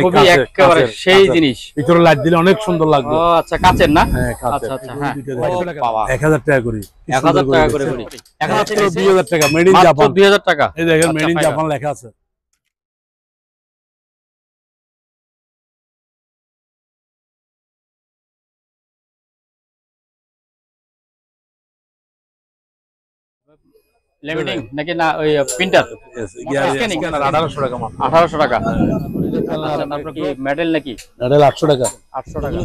খুবই একেবারে সেই জিনিস, ভিতরে লাইট দিলে অনেক সুন্দর লাগবে। ও আচ্ছা, কাচের না? হ্যাঁ, আচ্ছা আচ্ছা, হ্যাঁ 1000 টাকা করে, 1000 টাকা করে করি। এখন আছে 2000 টাকা, মেড ইন জাপান। 2000 টাকা, এই দেখেন মেড ইন জাপান লেখা আছে। লেমিনেটিং নাকি না ওই প্রিন্টার? 1800 টাকা মাত্র। 1800 টাকা। আচ্ছা, তারপর কি মেডেল নাকি? মেডেল 800 টাকা। 800 টাকা।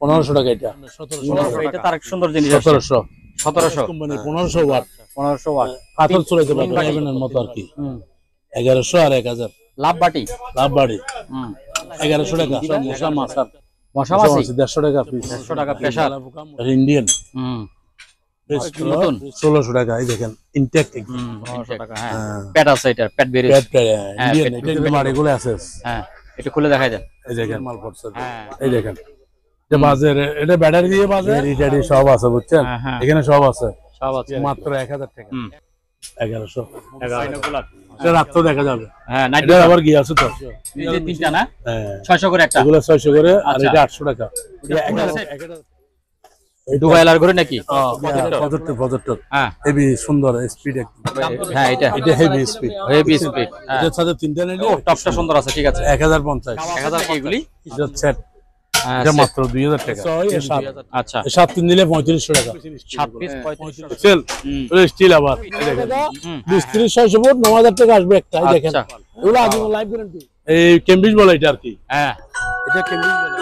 1500 টাকা এটা। 1700, এটা তার এক সুন্দর জিনিস। 1700 কোম্পানি, 1500 ওয়াট। 1500 ওয়াট। পাথর চড়াইতে পারবে এর মতো আর কি। 1100 আর 1000। লাভ বাটি। লাভ বাড়ি 1100 টাকা। মশা মাছার মশা মাছি 150 টাকা পিস। 150 টাকা পেশার। ইন্ডিয়ান নতুন 1600 টাকা। এই দেখেন ইনটেক্ট 1500 টাকা। হ্যাঁ, প্যাড আছে, এটা প্যাড বেরিয়ে। ইন্ডিয়ান এটা বাড়িগুলো আছে। হ্যাঁ, এটা খুলে দেখাই দেন। এই দেখেন মাল পড়ছে। হ্যাঁ, এই দেখেন এটা বাজে, এটা ব্যাটারি দিয়ে বাজে, রিটারি সব আছে বুঝছেন। এখানে সব আছে, সব আছে। মাত্র 1000 টাকা। 1100 1100 রাত তো দেখা যাবে। হ্যাঁ, নাইট এটা আবার কি আছে তো এই যে তিনটা না? হ্যাঁ, 600 করে একটা। এগুলো 600 করে আর এটা 800 টাকা। দুবাই এলার ঘরে নাকি? প্রজেক্টর হ্যাঁ, হেভি সুন্দর স্পিড একদম। হ্যাঁ, এটা হেভি স্পিড। Heavy speed. এটার সাথে তিনটা নিলে ও টপটা সুন্দর আছে, ঠিক আছে। 1050। 1000 কি এগুলি? এটা সেট, এটা মাত্র 2000 টাকা। আচ্ছা, 7 পিস নিলে 3500 টাকা। 7 পিস 3500 সেল স্টিল আবার এই দেখেন 20-30 ফুট 9000 টাকা আসবে একটা। এই দেখেন এগুলো আজীবন লাইফ গ্যারান্টি। এই কেমব্রিজ বলে এটা আর কি। হ্যাঁ, এটা কেমব্রিজ বলে।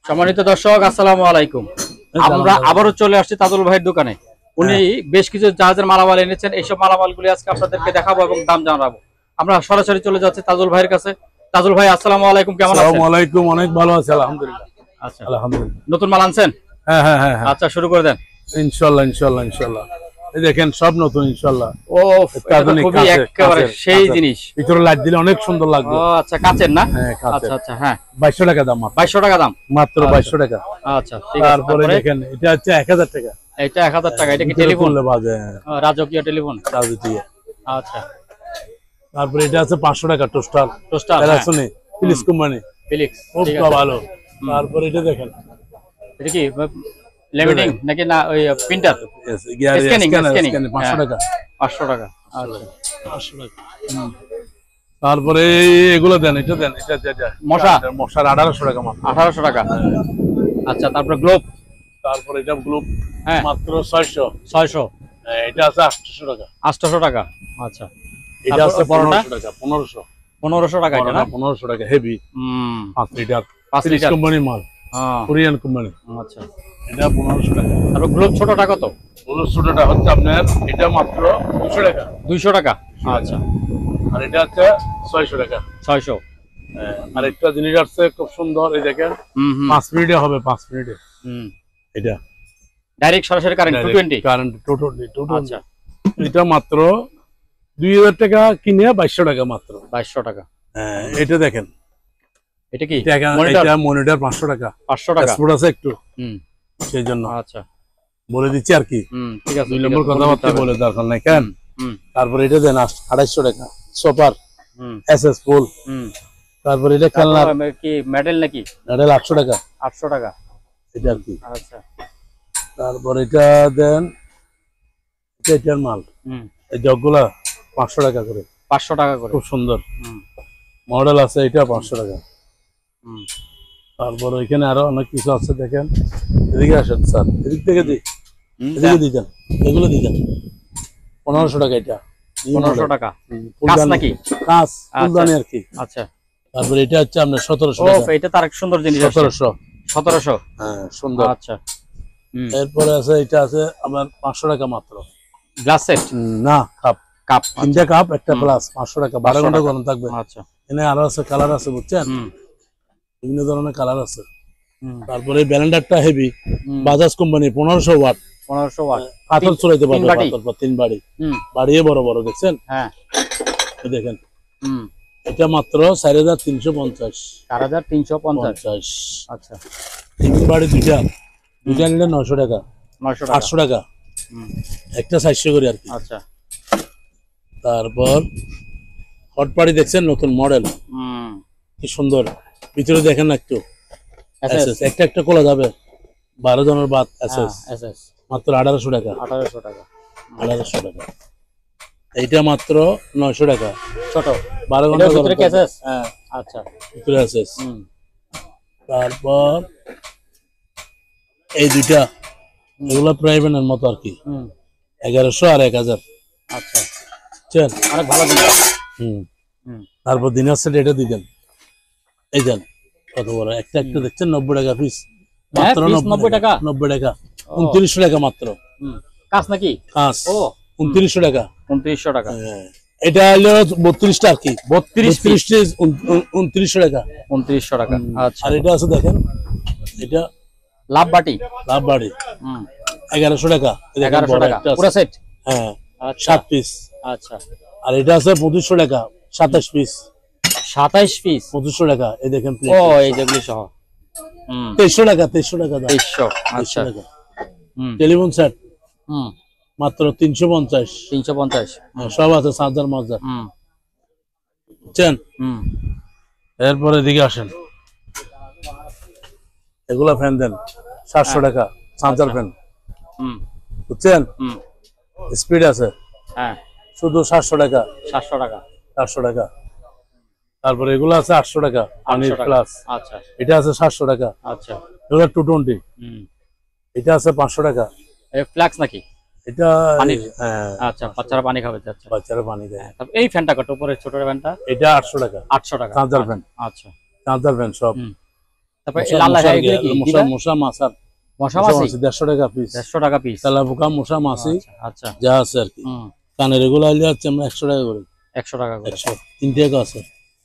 সম্মানিত দর্শক, আসসালামু আলাইকুম। আমরা আবারও চলে আসছি তাজুল ভাইয়ের দোকানে। উনি বেশ কিছু জাহাজের মালামাল এনেছেন। এইসব মালামালগুলি আজকে আপনাদেরকে দেখাবো এবং দাম জানাবো। আমরা সরাসরি চলে যাচ্ছি তাজুল ভাইয়ের কাছে। তাজুল ভাই, আসসালামু আলাইকুম, কেমন আছেন? আসসালামু আলাইকুম, অনেক ভালো আছি আলহামদুলিল্লাহ। আচ্ছা, আলহামদুলিল্লাহ। নতুন মাল আনছেন? হ্যাঁ হ্যাঁ হ্যাঁ। আচ্ছা, শুরু করে দেন। ইনশাআল্লাহ ইনশাআল্লাহ ইনশাআল্লাহ। এই দেখেন সব নতুন ইনশাআল্লাহ। ও খুবই একেবারে সেই জিনিস, ভিতরে লাইট দিলে অনেক সুন্দর লাগবে। ও আচ্ছা, কাচের না? হ্যাঁ, আচ্ছা আচ্ছা, হ্যাঁ 2200 টাকা দাম। 2200 টাকা দাম মাত্র 2200 টাকা। আচ্ছা, ঠিক আছে। তারপরে দেখেন এটা হচ্ছে 1000 টাকা। এটা 1000 টাকা। এটা কি টেলিফোন? বাজে রাজকীয় টেলিফোন। রাজকীয়। আচ্ছা, তারপরে এটা আছে 500 টাকা toaster. Toaster Panasonic Philips company, Philips, খুব ঠিক আছে। ভালো। তারপরে এটা দেখেন এটা কি লেমিনেটিং নাকি না ওই প্রিন্টার? স্ক্যানিং 500 টাকা। 500 টাকা। আচ্ছা, 500 টাকা। তারপরে এগুলো দেন, এটা দেন, এটা মশার 1800 টাকা মাত্র। 1800 টাকা। আচ্ছা, তারপরে গ্লোব। তারপরে এটা গ্লোব হ্যাঁ, মাত্র 600। 600। এটা আছে 800 টাকা। 800 টাকা। আচ্ছা, এটা আছে বড়টা 1500 টাকা। 1500 টাকা। এটা না? 1500 টাকা হেভি 5 লিটার। 5 লিটার কোম্পানি মাল, কোরিয়ান কোম্পানি। আচ্ছা, এটা 1500 টাকা। তারপর গ্লোব ছোটটা কত? গ্লোব ছোটটা হচ্ছে আপনার এটা মাত্র 200 টাকা। 200 টাকা। আচ্ছা, আর এটা হচ্ছে 600 টাকা। 600। আর একটা জিনিস আছে খুব সুন্দর, এই দেখেন 5 মিনিটে হবে, 5 মিনিটে। এটা ডাইরেক্ট সরাসরি কারেন্ট 220 কারেন্ট টোটালি। আচ্ছা, এটা মাত্র 2000 টাকা কিনে 2200 টাকা মাত্র। 2200 টাকা। এটা দেখেন, এটা কি এটা মনিটর 500 টাকা। 500 টাকা স্পোর্ট আছে একটু, সেই জন্য আচ্ছা বলে দিচ্ছি আর কি। ঠিক আছে, 2 নম্বর কথাবার্তা বলে দরকার নাই কেন। তারপরে এটা দেন 2800 টাকা সুপার এসএস ফুল। তারপরে এটা খেলনা কি মেডেল নাকি? মেডেল 800 টাকা। 800 টাকা, এটা আর কি। আচ্ছা, তারপরে এটা দেন, এটার মাল এই জগগুলা 500 টাকা করে। 500 টাকা করে, খুব সুন্দর মডেল আছে, এটা 500 টাকা। তারপর এখানে আরো অনেক কিছু আছে দেখেন। এদিকে আসেন স্যার, এদিক থেকে দিই, এদিকে দিতেন, এগুলো দিতেন 1500 টাকা। এটা 1500 টাকা কাজ নাকি? কাজ ফুলদানি আর কি। আচ্ছা, তারপর এটা হচ্ছে আপনার 1700 টাকা। এটা তার এক সুন্দর জিনিস। 1700। হ্যাঁ, সুন্দর। আচ্ছা, এরপরে আছে এটা আছে আমার 500 টাকা মাত্র। গ্লাস সেট না, কাপ। কাপ, তিনটা কাপ, একটা প্লাস 500 টাকা। 12 ঘন্টা গরম থাকবে। আচ্ছা, এখানে আরো আছে, কালার আছে বুঝছেন, বিভিন্ন ধরনের কালার আছে। তারপরে ব্যালেন্ডারটা heavy, Bajaj company 1500 watt. 1500 watt পাথর চড়াইতে পারবে। পাথর 3 বাড়ি, বাড়িয়ে বড় বড় দেখছেন। হ্যাঁ, দেখেন এটা মাত্র 4350। 4350। আচ্ছা, 3 বাড়ি দুইটা নিলে 900 টাকা। 900 টাকা। 800 টাকা, হুম, একটা 400 করে আর কি। আচ্ছা। তারপর হট পাড়ি দেখছেন নতুন মডেল, হুম, কি সুন্দর, ভিতরে দেখেন না একটু। এসএস, এসএস একটা একটা খোলা যাবে, 12 জনের বাদ। এসএস এসএস মাত্র 1800 টাকা, 1800 টাকা। 1800 টাকা। এইটা মাত্র 900 টাকা, ছোট 12 ঘন্টা এটার ভিতরে কি এসএস? হ্যাঁ, আচ্ছা। ভিতরে এসএস। হুম, তারপর এই দুইটা, এগুলো প্রাইভেটের মতো আর কি, হুম, 1100 আর 1000। আচ্ছা, বুঝছেন? অনেক ভালো জিনিস। হুম। হুম, তারপর দিনের সেট এটা দিবেন, এই দেন কত বড় একটা একটা দেখছেন, 90 টাকা পিস, মাত্র piece 90 টাকা? 90 টাকা, ও। 2900 টাকা মাত্র। হুম, কাজ নাকি? কাঁচ ও 2900 টাকা। 2900 টাকা। হ্যাঁ, এটা হলো 32টা আর কি, 32 পিস 2900 টাকা। 2900 টাকা। আচ্ছা, আর এটা আছে দেখেন, এটা লাভ বাটি। লাভ বাড়ি, হুম, 1100 টাকা। এই দেখেন 1100 বড় টাকা একটা আছে। পুরো সেট। হ্যাঁ, আচ্ছা, 7 পিস। আচ্ছা। আর এটা আছে 2500 টাকা, 27 পিস, 27 পিস। 2500 টাকা। এই দেখেন ও এই যেগুলি সহ। হুম, 2300 টাকা, 2300 টাকা দাম। 2300। 2300 আচ্ছা। টাকা। হুম, টেলিফোন সেট হুম, মাত্র 350। 350। সব আছে, চার্জার মার্জার। হুম, বুঝছেন? হুম, এরপরে এদিকে আসেন, এগুলা ফ্যান দেন 700 টাকা, চার্জার ফ্যান। হুম, বুঝছেন? হুম, স্পিড আছে, হ্যাঁ, শুধু 700 টাকা, 700 টাকা। 400 টাকা। তারপরে এগুলো আছে 800 টাকা, পানির 800 টাকা। প্লাস। আচ্ছা, এটা আছে 700 টাকা, আচ্ছা। এগুলো 220। হুম, এটা আছে 500 টাকা। এই ফ্ল্যাক্স নাকি? এটা পানির? হ্যাঁ, আচ্ছা, বাচ্চারা পানি খাবে। আচ্ছা, বাচ্চারা পানি দেয়। তারপর এই ফ্যানটা কত, উপরে ছোট ফ্যানটা? এটা 800 টাকা, 800 টাকা। Charger fan. আচ্ছা। চার্জার ফ্যান সব। হুম, তারপর এই লাল লাল এগুলি কি? মশা মশা মাছার মশা মাছি? 150 টাকা পিস। 150 টাকা পিস। তেলা পোকা, মশা মাছি আচ্ছা, যা আছে আর কি। হুম, কানের এগুলো হলে হচ্ছে আমরা 100 টাকা করে, 100 টাকা করে। 100 তিনটে আছে।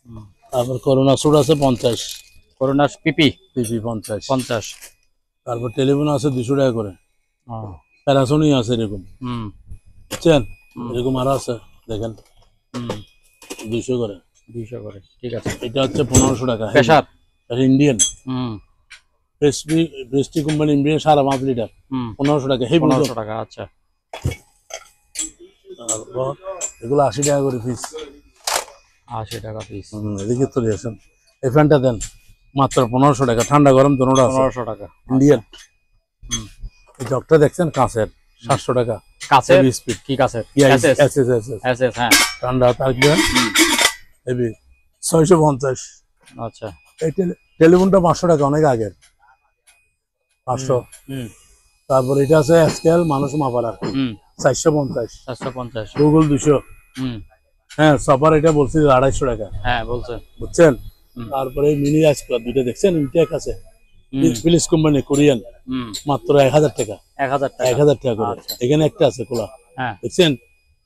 হুম, তারপর করোনা সুট আছে 50, করোনা পিপি পিপি 50। 50। তারপর টেলিফোন আছে 200 টাকা করে, ও, প্যারাসোনি আছে এরকম। হুম, বুঝছেন? এরকম আরো আছে দেখেন, হুম, 200 করে। 200 করে, ঠিক আছে। এটা হচ্ছে 1500 টাকা, প্রেসার? ইন্ডিয়ান হুম, প্রেস্টি কোম্পানি, ইন্ডিয়ান 5.5 লিটার, হুম, 1500 টাকা। হেভি। 1500 টাকা। আচ্ছা, তারপর এগুলো 80 টাকা করে পিস। 80 টাকা পিস। এদিকে চলে আসেন, এই ফ্যানটা দেন মাত্র 1500 টাকা, ঠান্ডা গরম দুটোটা আছে, 1500 টাকা। ইন্ডিয়ান। হুম, এই জগটা দেখছেন কাঁচের, 700 টাকা। কাছে হেভি স্পিড, কি আছে? এসএস এসএস এসএস, হ্যাঁ। ঠান্ডা থাকবে, হেভি 650। আচ্ছা। এই টেলিফোনটা 500 টাকা, অনেক আগের, 500। হুম, তারপর এটা আছে স্কেল মানুষ মাপার আর কি, হুম, 450। 450। গুগল 200। হুম, হ্যাঁ, সফার এটা বলছি 250 টাকা। হ্যাঁ বলছে। বুঝছেন? হুম। তারপরে মিনি রাজকুমার দুইটা দেখছেন, ইনটেক আছে, হুম, ফিলিপস কোম্পানি, কোরিয়ান, হুম, মাত্র 1000 টাকা। 1000 টাকা। 1000 টাকা করে। আচ্ছা। এখানে একটা আছে খোলা, হ্যাঁ। দেখছেন?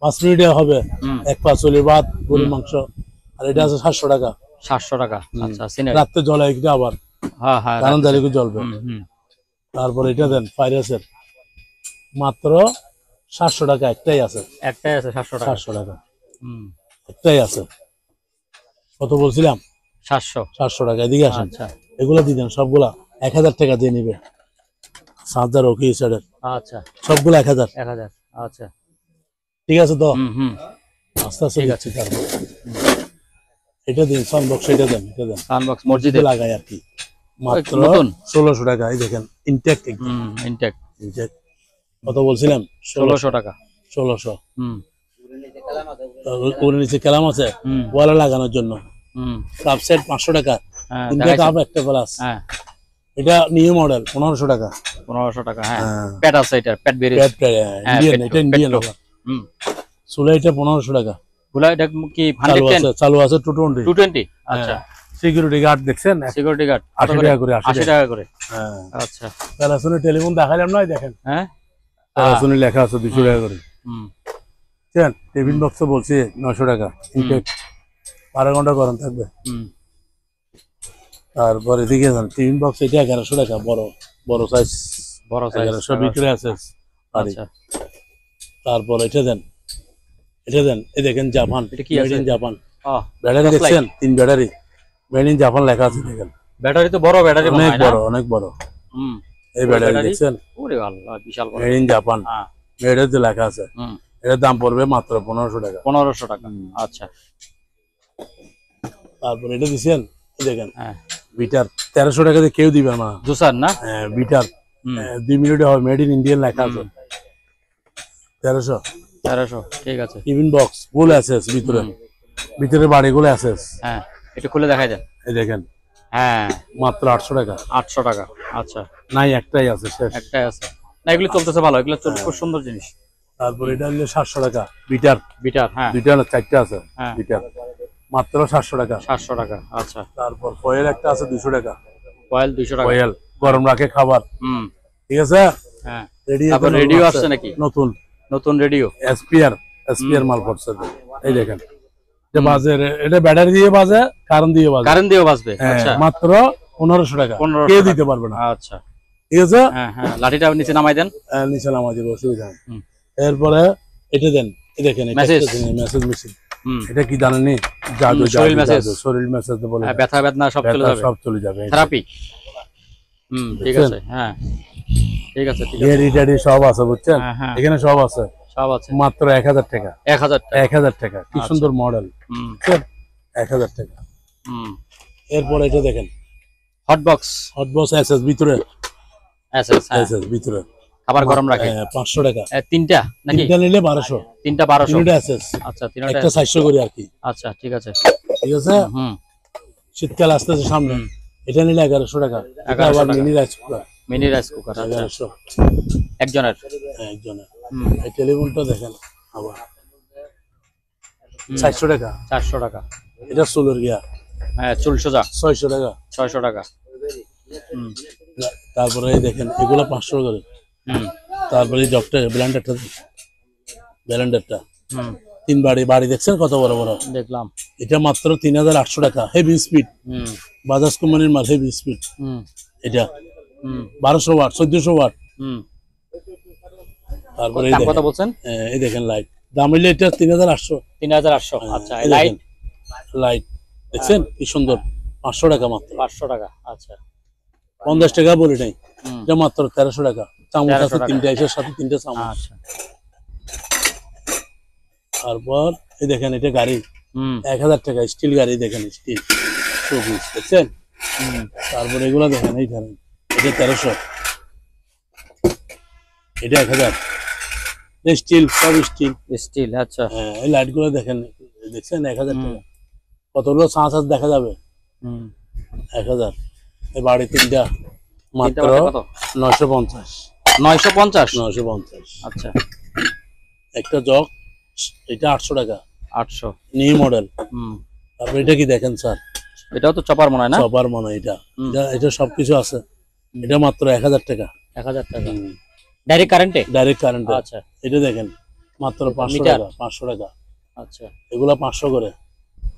5 মিনিটে হবে, হুম, এক পাঁচলি ভাত, গরুর মাংস। আর এটা আছে 700 টাকা। 700 টাকা। আচ্ছা, সিনারি। রাত্রে জ্বলে এটা আবার, হ্যাঁ, হ্যাঁ, কারণ দাঁড়িয়ে জ্বলবে। হুম, হুম, তারপর এটা দেন ফাইরাসের, মাত্র 700 টাকা। একটাই আছে, একটাই আছে 700 টাকা। 700 টাকা, হুম, একটাই আছে। কত বলছিলাম? 700। 700 টাকা। এদিকে আসেন, আচ্ছা, এগুলো দিয়ে দেন সবগুলা 1000 টাকা দিয়ে নিবে। 7000 ওকে সাইডের আচ্ছা, সবগুলো 1000। 1000। আচ্ছা, ঠিক আছে তো? হুম, হুম, আস্তে আস্তে দিচ্ছি। তারপর এটা দিন, সাউন্ড বক্স এটা দেন, এটা দেন, সাউন্ড মসজিদে লাগাই আর কি, মাত্র নতুন 1600 টাকা। এই দেখেন ইনটেক, হুম, ইনটেক। ইনটেক। কত বলছিলাম? 1600 টাকা। 1600। হুম, ওর নিচে কেলাম আছে হুম, ওয়ালে লাগানোর জন্য, হুম, কাপ সেট 500 টাকা, হ্যাঁ, তিনটে দেখাইছেন। কাপ একটা প্লাস। হ্যাঁ, এটা নিউ মডেল, 1500 টাকা। 1500 টাকা। হ্যাঁ, হ্যাঁ। প্যাড আছে, এটা প্যাড বেরিয়েছে। হ্যাঁ, ইন্ডিয়ান, পেট্রো, এটা ইন্ডিয়ান। পেট্রো। হুম, চুলা এটা 1500 টাকা। গুলা এটা কি চালু 110? আছে, চালু আছে 220। 220। আচ্ছা, সিকিউরিটি গার্ড দেখছেন, সিকিউরিটি গার্ড 80 টাকা করে। 80 টাকা করে। হ্যাঁ, আচ্ছা, প্যারাসোনিক টেলিফোন দেখালাম না, দেখেন হ্যাঁ, প্যারাসোনিক লেখা আছে 200 টাকা করে। হুম, বুঝছেন? টিফিন বক্স বলছি 900 টাকা, ইনটেক 12 ঘন্টা গরম থাকবে। হুম, তারপর এদিকে যান, টিফিন বক্স এটা 1100 টাকা, বড় বড় সাইজ, বড় সাইজ। 1100 ভিতরে আছে। আচ্ছা, তারপর এটা দেন, এটা দেন। এই দেখেন জাপান, এটা কি মেড আছে? In Japan. Battery Flashlight। দেখছেন? 3 ব্যাটারি, মেড ইন জাপান লেখা আছে, দেখেন ব্যাটারি তো বড় ব্যাটারি মনে অনেক হয় না? বড়, অনেক বড়। হুম, এই ব্যাটারি দেখছেন, ওরে আল্লাহ বিশাল বড়। মেড ইন জাপান, হ্যাঁ মেডের যে লেখা আছে, হুম এটার দাম পড়বে মাত্র 1500 টাকা। 1500 টাকা। আচ্ছা তারপর এটা দিচ্ছেন, দেখেন হ্যাঁ বিটার 1300 টাকা দিয়ে কেউ দিবে না। জুসার না? বিটার 2 মিনিটে হবে, মেড ইন ইন্ডিয়ান লেখা আছে, 1300। 1300 ঠিক আছে। টিফিন বক্স ফুল অ্যাসেস, ভিতরে ভিতরে বাড়িগুলো অ্যাসেস। হ্যাঁ একটু খুলে দেখাই দেন। এই দেখেন হ্যাঁ মাত্র 800 টাকা। 800 টাকা। আচ্ছা নাই একটাই আছে, শেষ। একটাই আছে না, এগুলো চলতেছে ভালো, এগুলো চলতে খুব সুন্দর জিনিস। তারপর এটা হলো 700 টাকা বিটার, বিটার হ্যাঁ দুইটা না চারটা আছে হ্যাঁ বিটার, মাত্র 700 টাকা। 700 টাকা। আচ্ছা তারপর কয়েল একটা আছে 200 টাকা, কয়েল 200 টাকা। কয়েল গরম রাখে খাবার, হুম ঠিক আছে। হ্যাঁ রেডিও, তারপর রেডিও আসছে নাকি? নতুন নতুন রেডিও। এসপিআর মাল পড়ছে। এই দেখেন এটা বাজে, এটা ব্যাটারি দিয়ে বাজে, কারেন্ট দিয়ে বাজে, কারেন্ট দিয়েও বাজবে। আচ্ছা মাত্র 1500 টাকা, 1500 কে টাকা। দিতে পারবে না, আচ্ছা ঠিক আছে। হ্যাঁ হ্যাঁ লাঠিটা নিচে নামাই দেন। নিচে নামা দিব, অসুবিধা নেই। হুম। এরপরে এটা দেন, এই দেখেন মেসেজ মেশিন। হুম এটা কি জানেন? জাদু, শরীর মেসেজ। শরীর মেসেজ বলে, ব্যথা বেদনা সব চলে যাবে, সব চলে যাবে, থেরাপি। ঠিক আছে হ্যাঁ ঠিক আছে ঠিক আছে। এডি সব আছে, বুঝছেন, হ্যাঁ হ্যাঁ এখানে সব আছে, সব আছে। মাত্র 1000 টাকা। 1000 টাকা। 1000 টাকা, কি আচ্ছা। সুন্দর মডেল, হুম 1000 টাকা। হুম এরপর এটা দেখেন hot box. Hot box SS, ভিতরে এসএস হ্যাঁ এসএস ভিতরে, খাবার গরম রাখে। 500 টাকা। তিনটা নাকি? তিনটা নিলে 1200, তিনটা 1200। তিনটা এসএস, আচ্ছা তিনটা একটা 400 করে আর কি, আচ্ছা ঠিক আছে ঠিক আছে। হুম শীতকাল আসতেছে সামনে, এটা নিলে 1100 টাকা। এটা 1100 আবার টাকা। Mini rice cooker, mini rice cooker. আচ্ছা 1100 একজনের। একজনের। হুম এই টেলিফোনটা দেখেন আবার 400 টাকা। 400 টাকা। এটা সোলার গিয়া, হ্যাঁ চুল সোজা 600 টাকা। 600 টাকা। হুম তারপরে এই দেখেন এগুলো 500 করে। হুম তারপরে এই জগটা, ব্লেন্ডারটা হুম 3 বাড়ি দেখছেন কত বড় বড়, দেখলাম। এটা মাত্র 3800 টাকা। হেভি স্পিড, হুম বাজাজ কোম্পানির মাল, হেভি স্পিড। হুম এটা হুম 1200 ওয়াট, 1400 ওয়াট। হুম তারপরে দাম কত বলছেন? এই দেখেন লাইট, দাম হইলে এটা 3800। 3800। আচ্ছা এই লাইট দেখেন, লাইট দেখছেন কি সুন্দর, 500 টাকা মাত্র। 500 টাকা। আচ্ছা 50 টাকা বলি নাই, হুম এটা মাত্র 1300 টাকা। চামচ 1300 আছে টাকা। তিনটা, এটার সাথে 3টা চামচ। আচ্ছা তারপর এই দেখেন এটা গাড়ি, হুম 1000 টাকা, স্টিল গাড়ি দেখেন, স্টিল শোপিস দেখছেন। হুম তারপর এগুলো দেখেন, এই ধরেন এটা 1300, এটা 1000, স্টিল, সব স্টিল। স্টিল। আচ্ছা এই লাইট গুলো দেখেন, দেখছেন 1000 টাকা। কতগুলো ছাঁচ দেখা যাবে, হুম 1000। এই বাড়ি তিনটা মাত্র কত? 950। 950। 950। আচ্ছা একটা জগ, এটা 800 টাকা, 800। New model. হুম তারপর এটা কি দেখেন স্যার, এটাও তো চপার মনে হয় না? সবার মনে হয় এটা সবকিছু আছে, এটা মাত্র 1000 টাকা। 1000 টাকা ডাইরেক্ট কারেন্টে? Direct current. আচ্ছা এটা দেখেন মাত্র 500 মিটার? টাকা, 500 টাকা। আচ্ছা এগুলা 500 করে।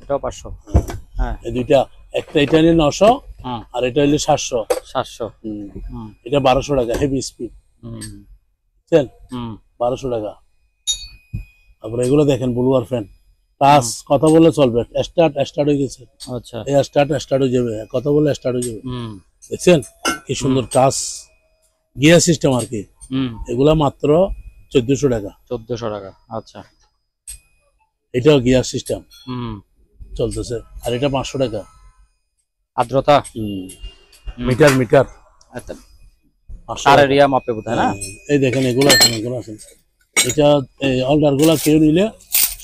এটাও 500। হ্যাঁ এই দুইটা, একটা এটা নিয়ে 900, হুম আর এটা হইলে 700। 700। হুম এটা 1200 টাকা, হেভি স্পিড, হুম বুঝছেন, হুম 1200 টাকা। তারপরে এগুলো দেখেন ব্লুয়ার ফ্যান, টাচ কথা বলে চলবে, স্টার্ট হয়ে গেছে, আচ্ছা এই স্টার্ট হয়ে যাবে, কথা বলে স্টার্ট হয়ে যাবে, হুম দেখছেন কি সুন্দর টাচ, গিয়ার সিস্টেম আর কি। হুম এগুলা মাত্র 1400 টাকা। 1400 টাকা। আচ্ছা এটাও গিয়ার সিস্টেম হুম চলতেছে, আর এটা 500 টাকা। আর্দ্রতা মিটার 500 টাকা। এরিয়া মাপে বোধহয় না? এই দেখেন এগুলো আছে, এটা এই অল্ডার গুলা কেউ নিলে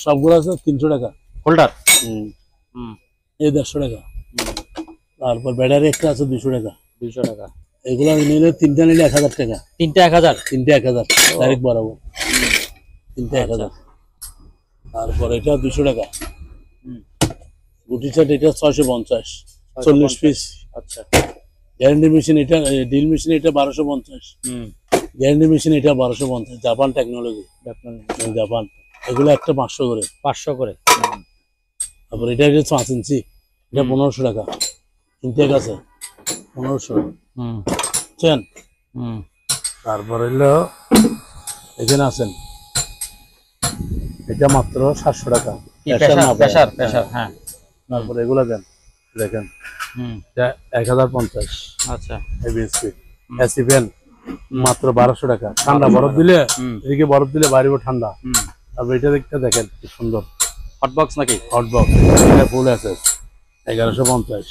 সবগুলো আছে 300 টাকা। হোল্ডার হুম, হুম এই 150 টাকা। তারপর ব্যাটারি একটা আছে 200 টাকা। 200 টাকা। এগুলো নিলে তিনটা নিলে 1000 টাকা। তিনটা 1000? তিনটা 1000 ডাইরেক্ট বরাবর, তিনটা 1000। তারপর এটা 200 টাকা। হুম গুটি সেট এটা 650, 40 পিস। আচ্ছা গ্যারান্টি মেশিন এটা, ডিল মেশিন এটা 1250। হুম গ্যারান্টি মেশিন এটা 1250, জাপান টেকনোলজি, জাপান। এগুলো একটা 500 করে। 500 করে। তারপর এটা হচ্ছে 5 ইঞ্চি, এটা 1500 টাকা। ইনটেক আছে 1500, হুম বুঝছেন। হুম তারপর হইলো এখানে আছেন, এটা মাত্র 700 টাকা। প্রেসার হ্যাঁ। তারপর এগুলা দেন, দেখেন হুম এটা 1050। আচ্ছা হেভি স্পিড, এসি ফ্যান মাত্র 1200 টাকা। ঠান্ডা বরফ দিলে এদিকে বরফ দিলে বাইরেও ঠান্ডা। আর এটা দেখতে দেখেন কি সুন্দর হট বক্স নাকি? Hot box. এটা ফুল অ্যাসেস 1150।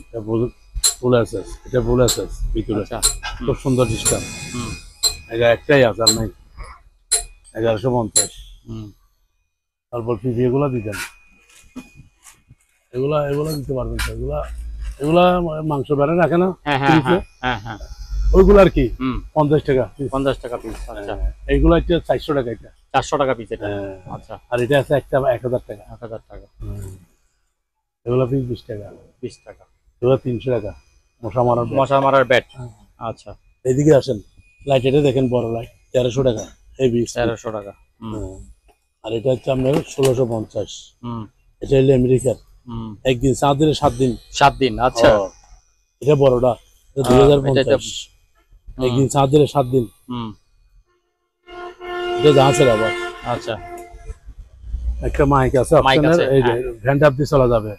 এটা ফুল অ্যাসেস, এটা ফুল অ্যাসেস ভিতরে। আচ্ছা, খুব সুন্দর সিস্টেম। এটা একটাই আছে আর নাই 1150। তারপর পিপি এগুলা দিতেন, এগুলা দিতে পারবেন তো। এগুলা মাংস বেড়ে রাখে না, ওইগুলো আর কি 50 টাকা 50 টাকা পিস। আচ্ছা, এইগুলো হচ্ছে 400 টাকা। এটা 400 টাকা পিস এটা। আচ্ছা, আর এটা আছে একটা 1000 টাকা। 1000 টাকা। এগুলো পিস 20 টাকা। 20 টাকা। এগুলো 300 টাকা। মশা মারার ব্যাট। আচ্ছা, এদিকে আসেন, লাইট এটা দেখেন, বড় লাইট 1300 টাকা। হেভি 1300 টাকা। আর এটা হচ্ছে আপনার 1650। এটা হলো আমেরিকার। একদিন 7 দিনে 7 দিন। 7 দিন। আচ্ছা, এটা বড়টা 2050। একদিন 7 দিনে 7 দিন। এটা জাহাজের আবার। আচ্ছা, একটা মাইক আছে অপশনের, এই যে হ্যান্ড আপ দিয়ে চলা যাবে।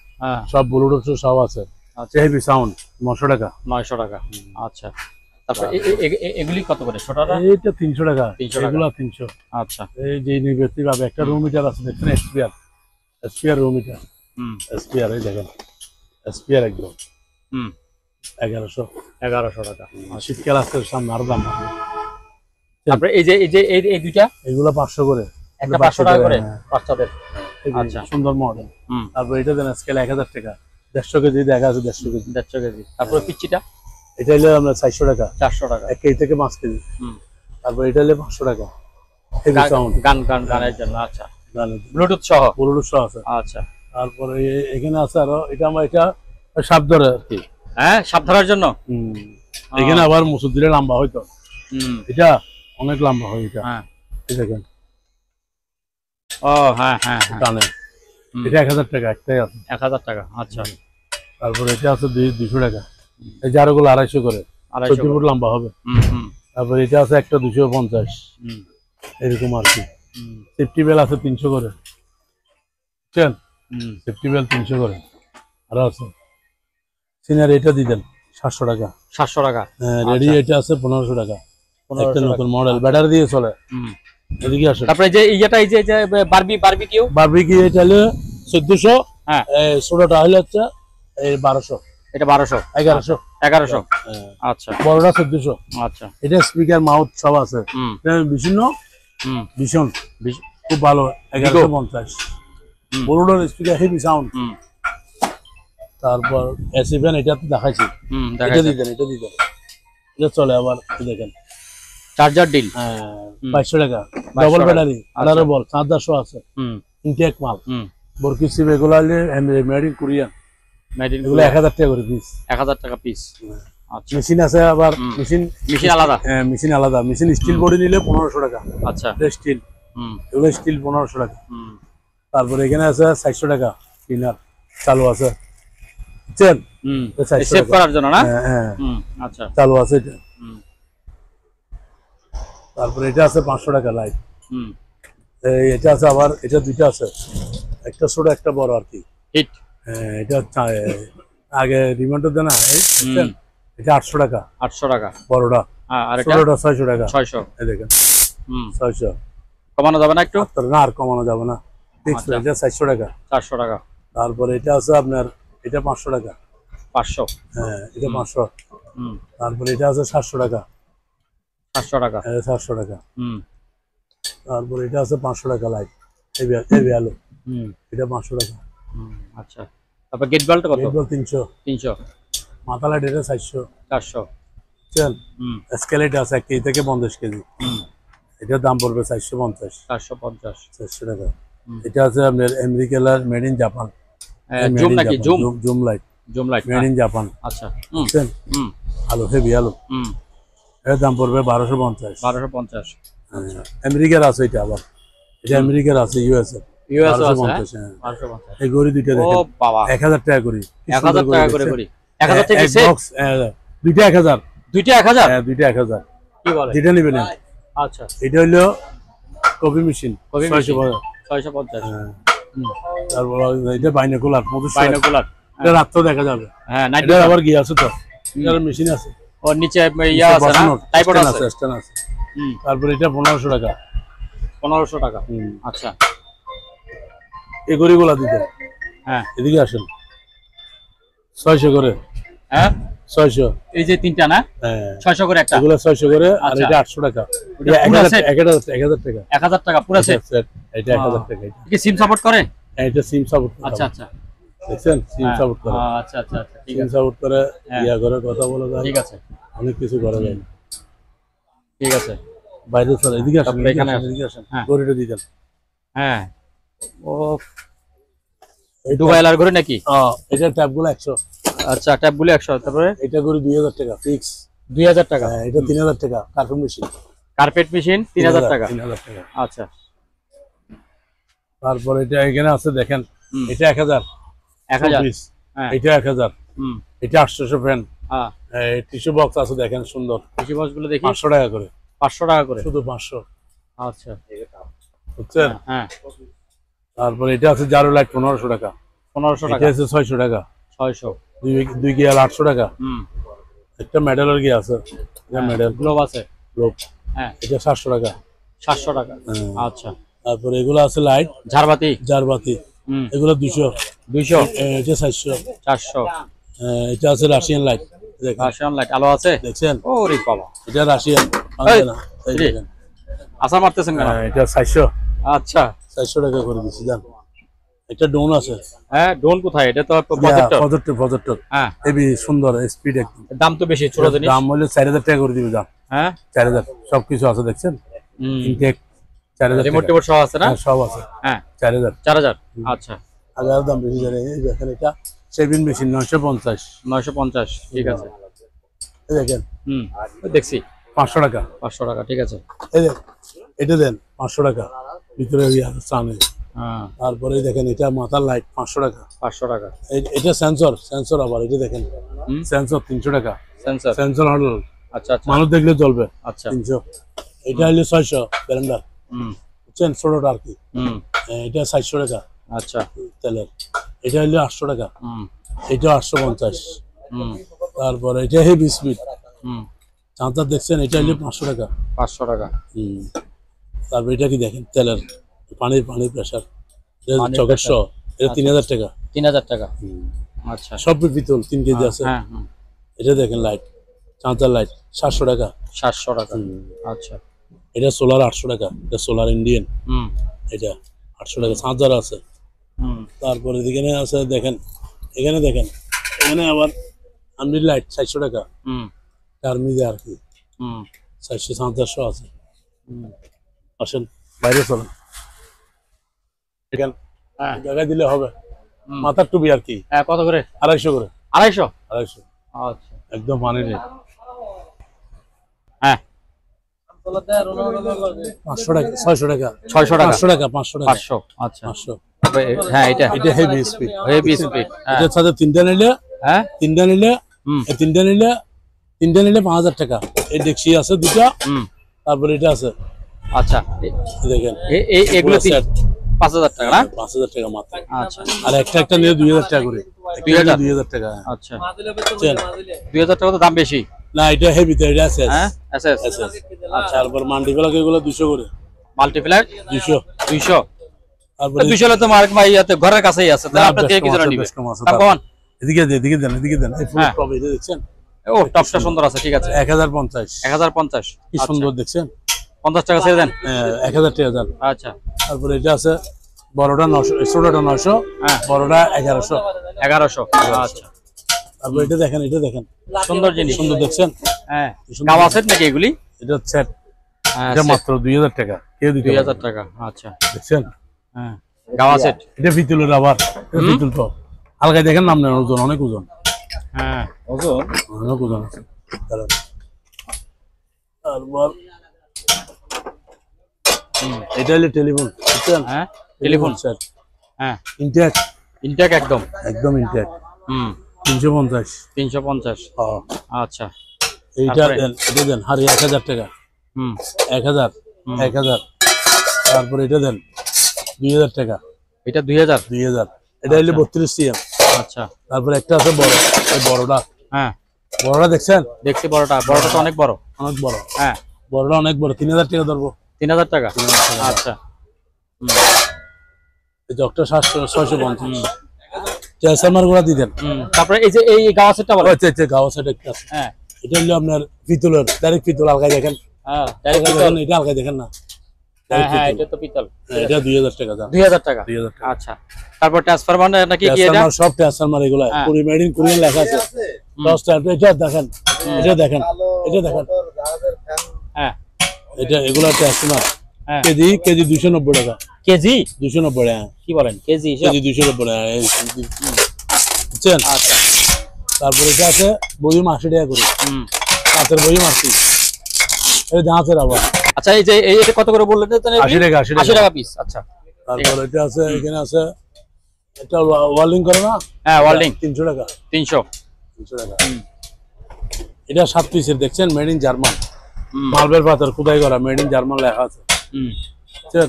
সব ব্লুটুথ সব আছে। আচ্ছা, হেভি সাউন্ড 900 টাকা। 900 টাকা। আচ্ছা, তারপর এগুলি কত করে? ছোটটা এইটা 300 টাকা। এগুলো 300। আচ্ছা, এই যে নিবেতি ভাবে একটা রুম মিটার আছে দেখেন, এসপিআর রুম মিটার। এসপিআর এই দেখেন, এসপিআর একদম 1100 টাকা। শীতকাল আসছে, সামনে আরো দাম বাড়বে। তারপরে এই দুইটা, এগুলো 500 করে। একটা 500 টাকা করে বাচ্চাদের। আচ্ছা, সুন্দর মডেল। তারপর এটা দেন স্কেল 1000 টাকা। 150 কেজি দেখা আছে, 150 কেজি। 150 কেজি। তারপর পিচ্চিটা এটা হলো আমরা 400 টাকা। 400 টাকা 1 কেজি থেকে 5 কেজি। তারপর এটা হলো 500 টাকা। হেভি সাউন্ড, গানের জন্য। আচ্ছা, ব্লুটুথ সহ আছে। আচ্ছা, তারপরে এখানে আছে আরো, এটা আমার এটা সাপ ধরে আর কি। হ্যাঁ, সাপ ধরার জন্য। এখানে আবার মুসুর দিলে লম্বা হয়তো, এটা অনেক লম্বা হয়। এটা দেখেন, ও হ্যাঁ হ্যাঁ টানে। এটা 1000 টাকা, একটাই আছে 1000 টাকা। আচ্ছা, তারপরে এটা আছে 200 টাকা। এই যে আরোগুলো 250 করে, 14 ফুট লম্বা হবে। তারপরে এটা আছে একটা 250 এরকম আর কি। সেফটি বেল আছে 300 করে, বুঝছেন? সেফটি বেল 300 করে। আর আছে সিনার, এটা দিতেন 700 টাকা। 700 টাকা। রেডি এটা আছে 1500 টাকা। একটা নতুন মডেল, ব্যাটারি দিয়ে চলে। এদিকে আসে। তারপরে যে এইটা, এই যে বারবিকিউ এটা হলো 1400। হ্যাঁ, ছোটটা হলো হচ্ছে 1200। এটা 1200। 1100। আচ্ছা, বড়টা 1400। আচ্ছা, এটা স্পিকার মাউথ সব আছে। ভীষণ খুব ভালো। 1150। বড়টার স্পিকার হেভি সাউন্ড। তারপর এসি ফ্যান, এটা তো দেখাইছি। এটা দিতেন এটা চলে আবার। দেখেন চার্জার ডিল 500 টাকা। ডবল ব্যাটারি, আলাদা বল 400 আছে। ইনটেক মাল। বরকি সিপ এগুলো মেড ইন কোরিয়ান। এগুলো 1000 টাকা করে পিস। 1000 টাকা পিস। আচ্ছা, মেশিন আছে আবার। মেশিন আলাদা। মেশিন আলাদা। মেশিন স্টিল বডি নিলে 1500 টাকা। আচ্ছা, স্টিল, এগুলো স্টিল 1500 টাকা। তারপরে এখানে আছে 400 টাকা ক্লিনার চালু আছে, বুঝছেন? সেভ করার জন্য না? হ্যাঁ, আচ্ছা, চালু আছে এটা। তারপরে এটা আছে 500 টাকা লাইট। এটা আছে আবার, এটা দুইটা আছে, একটা ছোট একটা বড় আর কি। হিট। এটা আগে রিমোটটা দেন না, এটা 800 টাকা। 800 টাকা বড়টা। আর ছোটটা 600 টাকা। 600। এই দেখেন 600। কমানো যাবে না একটু? না, আর কমানো যাবে না। ফিক্সড এটা 400 টাকা। 400 টাকা। তারপরে এটা আছে আপনার, এটা 500 টাকা। 500। হ্যাঁ, এটা 500। তারপরে এটা আছে 700 টাকা। 700 টাকা। 700 টাকা। তারপরে এটা আছে 500 টাকা লাইট, এই আলো। এটা 500 টাকা। আচ্ছা, তারপর গেট বাল্ট কত? গেট বাল্ট 300। 300। মাথা লাইট এটা 400। 400। চল, স্কেলেট আছে 1 কেজি থেকে 50 কেজি। এটার দাম পড়বে 450। 450। 400 টাকা। এটা আছে আপনার আমেরিকালার মেড ইন জাপান। জুম নাকি? Zoom light made in Japan. আচ্ছা, বুঝছেন? আলো, হেভি আলো। এর দাম পড়বে 1250। 1250। আচ্ছা, আমেরিকার আছে এটা আবার। এটা আমেরিকার আছে, ইউএসএ। ইউএসএ আছে। 1250। এই গড়ি দুইটা দেখেন। ও বাবা, 1000 টাকা করি। 1000 টাকা করে করি। 1000 থেকে সেট বক্স, দুইটা 1000। দুইটা 1000? হ্যাঁ, দুইটা 1000। কি বলে? যেটা নেবেন। আচ্ছা, এটা হলো কফি মেশিন 650। তারপর এটা বাইনোকুলার। বাইনোকুলার, এটা রাত্রে দেখা যাবে। হ্যাঁ, নাইট এটা আবার কি আছে তো, এটার মেশিন আছে। ওর নিচে ইয়া আছে না, টাইপড আছে। স্ট্যান্ড আছে। তারপর এটা 1500 টাকা। 1500 টাকা। আচ্ছা, এই গড়িগুলা দিতে। হ্যাঁ, এদিকে আসেন। 600 করে। হ্যাঁ 600। এই যে তিনটা না, হ্যাঁ 600 করে একটা। এগুলো 600 করে, আর আচ্ছা। এটা 800 টাকা। ওটা এটা পুরো 1000 সেট? 1000 টাকা। 1000 টাকা পুরো সেট। এটা 1000 টাকা। কি সিম সাপোর্ট করে? এটা সিম সাপোর্ট করে। আচ্ছা আচ্ছা, দেখছেন, সিম হ্যাঁ, সাপোর্ট করে। আচ্ছা আচ্ছা আচ্ছা, ঠিক সিম আছে, সাপোর্ট করে, হ্যাঁ। ইয়া করে কথা বলা যায়, ঠিক আছে, অনেক কিছু করা যায়। ঠিক আছে। বাইরে চল, এদিকে আসেন, তারপরে এখানে এদিকে আসেন। হ্যাঁ। গড়িটা দিতেন। হ্যাঁ, ও এটা দুবাইলার ঘরে নাকি? এটা ট্যাপগুলো 100। আচ্ছা, ট্যাপ গুলো 100। তারপরে এটা করে 2000 টাকা ফিক্স। 2000 টাকা। হ্যাঁ, এটা 3000 টাকা কার্টুন মেশিন। কার্পেট মেশিন 3000 টাকা। 3000 টাকা। আচ্ছা, তারপর এটা এখানে আছে দেখেন, হুম। এটা 1000। 1000। 24, হ্যাঁ, এটা 1000। হুম, এটা 800 ফ্যান। হ্যাঁ। টিস্যু বক্স আছে দেখেন, সুন্দর। কৃষি বক্স গুলো দেখি। 500 টাকা করে, 500 টাকা করে। শুধু 500। আচ্ছা, বুঝছেন? হ্যাঁ, তারপর এটা আছে জারো লাইট 1500 টাকা। 1500 এটা টাকা। আছে 600 টাকা। 600। দুই গিয়ার 800 টাকা। হুম, একটা মেডেলের গিয়ে আছে, এটা মেডেল গ্লোব আছে। লোক। হ্যাঁ, এটা 700 টাকা। 700 টাকা। হ্যাঁ। আচ্ছা, তারপর এগুলো আছে লাইট ঝাড়বাতি। জারবাতি, হুম, এগুলো 200। 200। এটা 400। 400। এটা আছে রাশিয়ান লাইট, দেখেন, রাশিয়ান লাইট আলো আছে। দেখছেন? ওরে বাবা, এটা রাশিয়ান। এই, না, এই রে। দেখেন। আসার মারতেছেন কেন? এটা 400। আচ্ছা, 400 টাকা করে দিচ্ছি, জান। এটা ডোন আছে। হ্যাঁ, ড্রোন কোথায়? এটা তো প্রজেক্টর। প্রজেক্টর। হ্যাঁ, হেভি সুন্দর, স্পিড একদম। দাম তো বেশি, ছোট জিনিস। দাম হলে 4000 টাকা করে দিবে, দাম হ্যাঁ, 4000। সবকিছু আছে, দেখছেন, হুম, ইনটেক 4000 রিমোট টাকা। টিমোট সব আছে না? হ্যাঁ, সব আছে। হ্যাঁ, 4000। 4000। আচ্ছা, আগে আর দাম বেশি জানে। এই দেখেন, এটা শেভিং মেশিন 950। 950। ঠিক আছে। এই দেখেন, হুম, দেখছি। 500 টাকা। 500 টাকা, ঠিক আছে। এই দেখ, এটা দেন 500 টাকা, ভিতরে চানে। হ্যাঁ, তারপরে দেখেন, এটা মাথার লাইট 500 টাকা। 500 টাকা। এটা সেন্সর আবার, এটা দেখেন, হুম, সেন্সর 300 টাকা। সেন্সর। সেন্সর হল, আচ্ছা আচ্ছা, মানুষ দেখলে জ্বলবে। আচ্ছা। 300। এটা হলো 600 ব্যালেন্ডার, হুম, বুঝছেন, ছোটটা আর কি। হুম, এটা 400 টাকা আচ্ছা। তেলের। এটা হলো 800 টাকা। হুম, এটা 850। হুম, তারপরে এটা হেভি স্পিড হুম, চাঁদা, দেখছেন, এটা হলো 500 টাকা। 500 টাকা। তারপর এটা কি দেখেন, তেলের পানির প্রেসার, পানির চকের pressure। এটা 3000 টাকা। 3000 টাকা। আচ্ছা, সব পিতল, 3 কেজি আছে। হ্যাঁ, হ্যাঁ, এটা দেখেন, লাইট, চাঁদার লাইট 700 টাকা। 700 টাকা। আচ্ছা, এটা সোলার 800 টাকা। এটা সোলার ইন্ডিয়ান, হুম, এটা 800 টাকা। চাঁদার আছে। হুম, তারপরে এখানে আছে দেখেন, এখানে দেখেন, এখানে আবার আনবিল লাইট 400 টাকা। হুম, টার্মিজে আর কি হুম, 400 400 আছে। হুম, আসেন, বাইরে চলেন, দেখেন, হ্যাঁ, জায়গায় দিলে হবে। হুম। মাথার টুপি আর কি হ্যাঁ, কত করে? 250 করে। 250। 250 আচ্ছা, একদম পানি রেট। হ্যাঁ, 500 টাকা, 600 টাকা, 600 টাকা, 500 টাকা, 500 টাকা, 500। আচ্ছা, 500। হ্যাঁ, এটা এটা হেভি স্পিড। Heavy speed. হ্যাঁ, এটার সাথে তিনটা নিলে, হ্যাঁ, তিনটা নিলে, হুম, এই তিনটা নিলে 5000 টাকা। এই ডেক্সি আছে দুটা। হুম, তারপরে এটা আছে, আচ্ছা। এই দেখেন, এগুলো পুরো set। 5000 টাকা না? 5000 টাকা মাত্র। আচ্ছা, আর একটা নিলে 2000 টাকা করে। 2000? 2000 টাকা। আচ্ছা, বুঝছেন? 2000 টাকা তো দাম বেশি। না, এটা হেভি তো, এটা আছে। হ্যাঁ, এসএস। আচ্ছা, তারপর মান্ডিগুলো এগুলো 200 করে। মাল্টিপ্লায়ার 200। 200। তারপরে 200 হলে তো ইয়াতে ঘরের কাছেই আছে, তাহলে আপনার থেকে কি জন্য নিবে? দাম কমান। এদিকে দেন, এই ফুল হ্যাঁ। টপ, এটা দেখছেন, ও, টপটা সুন্দর আছে, ঠিক আছে। 1050। 1050। কি সুন্দর, দেখছেন। 50 টাকা ছেড়ে দেন। 1000 টাকা দেন। আচ্ছা, তারপরে এটা আছে বড়টা 900, ছোটটা 900, হ্যাঁ, বড়টা 1100। 1100। আচ্ছা, তারপর এটা দেখেন, সুন্দর জিনিস। সুন্দর, দেখছেন। হ্যাঁ, গাও আছে নাকি এগুলি? এটা সেট, হ্যাঁ, এটা মাত্র 2000 টাকা। কেউ দিতে পারবে না। 2000 টাকা। আচ্ছা, দেখছেন, হ্যাঁ, গাও আছে। এটা পিতলের আবার, এটা পিতল তো হালকায় দেখেন, নাম নেন, ওজন অনেক ওজন, হ্যাঁ, ওজন। অনেক ওজন আছে। দাঁড়ান। তারপর এটা হলো টেলিফোন, বুঝছেন, হ্যাঁ, টেলিফোন সেট, হ্যাঁ, ইনটেক, ইনটেক একদম। একদম ইনটেক, হুম, 350। 350। হ্যাঁ। আচ্ছা, এইটা তারপরে? দেন, এটা দেন, হারি 1000 টাকা। হুম, 1000, 1000। তারপর এটা দেন 2000 টাকা। এটা 2000। 2000। এটা হলো 32 সিএম। আচ্ছা, তারপর একটা আছে বড়, এই বড়টা হ্যাঁ, বড়টা দেখছেন? দেখছি বড়টা তো অনেক বড়। অনেক বড়। হ্যাঁ বড়টা অনেক বড়, 3000 টাকা ধরবো। 3000 টাকা। 3000 টাকা। আচ্ছা এই জগটা 650। ট্রান্সফরমার গুলা দিতেন। তারপরে এই যে এই গাওয়াসেরটা বলে। আচ্ছা গাওয়া সেট একটা আছে। হ্যাঁ এটা হলো আপনার পিতলের, ডাইরেক্ট পিতল। আলগায় দেখেন। হ্যাঁ আলগায় দেখেন, এটা আলগায় দেখেন না। হ্যাঁ এটা তো পিতল। এটা 2000 টাকা দাম। 2000 টাকা। 2000 টাকা। আচ্ছা তারপর ট্রান্সফরমার নাকি কি এটা? ট্রান্সফরমার, সব ট্রান্সফরমার এগুলা পুরি মেড ইন কোরিয়ান লেখা আছে। 10 টাকা। এটা দেখেন, এটা দেখেন, এটা দেখেন। হ্যাঁ এটা এগুলা ট্রান্সফরমার। হ্যাঁ কেজি 290 টাকা। কেজি 290 টাকা। কি বলেন? কেজি হিসাব? কেজি 290 টাকা। বুঝছেন? আচ্ছা তারপর এটা আছে বইম 80 টাকা করে। কাঁচের বইম 80। এটা জাহাজের আবার। আচ্ছা এই যে এটা কত করে বললেন? 80 টাকা। 80 টাকা পিস। আচ্ছা তারপর এটা আছে, এখানে আছে এটা ওয়েল্ডিং করে না? হ্যাঁ ওয়েল্ডিং 300 টাকা। 300 টাকা। এটা 7 পিসের, দেখছেন? Made in German. মার্বেল পাথর খোদাই করা, মেড ইন জার্মান লেখা আছে। বুঝছেন?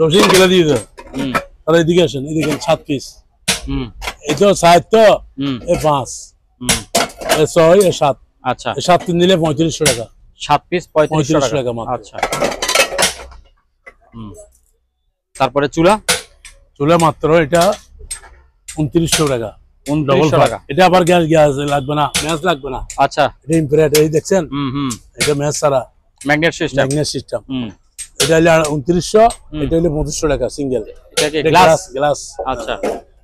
রসিন কিলো দিয়ে দাও। তাহলে এদিকে আসেন, এদিকে 7 পিস। এটা 7 তো, এ 5, এ 6, এ 7। আচ্ছা এ 7 দিলে 3500 টাকা। 7 পিস 3500 টাকা মাত্র। আচ্ছা তারপরে চুলা মাত্র এটা 2900 টাকা। 2900 টাকা। এটা আবার গ্যাস লাগবে না, ম্যাচ লাগবে না। আচ্ছা এটা ইনফ্রারেড, এই দেখছেন? এটা ম্যাচ ছাড়া ম্যাগনেট সিস্টেম। সিস্টেম। এটা হলো 2900, এটা হলো 2500 টাকা সিঙ্গেল। এটা কি গ্লাস? আচ্ছা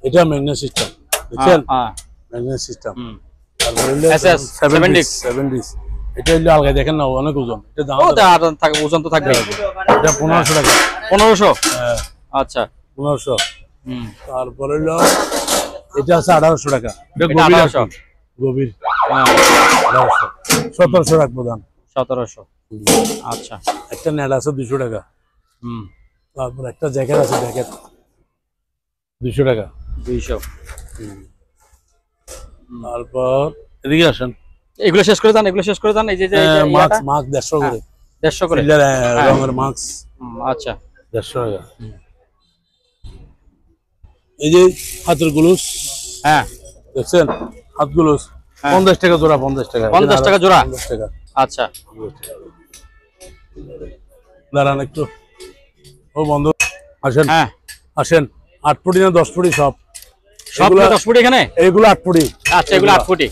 এটা ম্যাগনেট সিস্টেম, দেখছেন? Magnet system. তারপরে হলো SS 70। এটা হলো আলগা দেখেন না, অনেক ওজন। এটা দাম ওজন তো থাকবে। এটা 1500 টাকা। 1500? হ্যাঁ আচ্ছা 1500। তারপরে হলো এটা আছে 1800 টাকা। এটা এটা 1800? গভীর 1800। 1700 রাখবো দাম। 1700। আচ্ছা একটা নেট আছে 200 টাকা। তারপর একটা জ্যাকেট আছে, জ্যাকেট 200 টাকা। 200। তারপর এদিকে আসেন, এগুলো শেষ করে দেন। এই যে মাস্ক 150 করে। 150 করে রঙের মাস্ক। আচ্ছা 150 টাকা। এই যে হাতের গ্লোভস, হ্যাঁ দেখছেন? হাত গ্লোভস 50 টাকা জোড়া। 50 টাকা। 50 টাকা জোড়া। 50 টাকা। আচ্ছা দাঁড়ান একটু, ও বন্ধু আসেন। হ্যাঁ আসেন। 8 ফুটি না 10 ফুটি? সব 10 ফুট এখানে? এইগুলো 8 ফুটি। আচ্ছা এগুলো 8 ফুটি।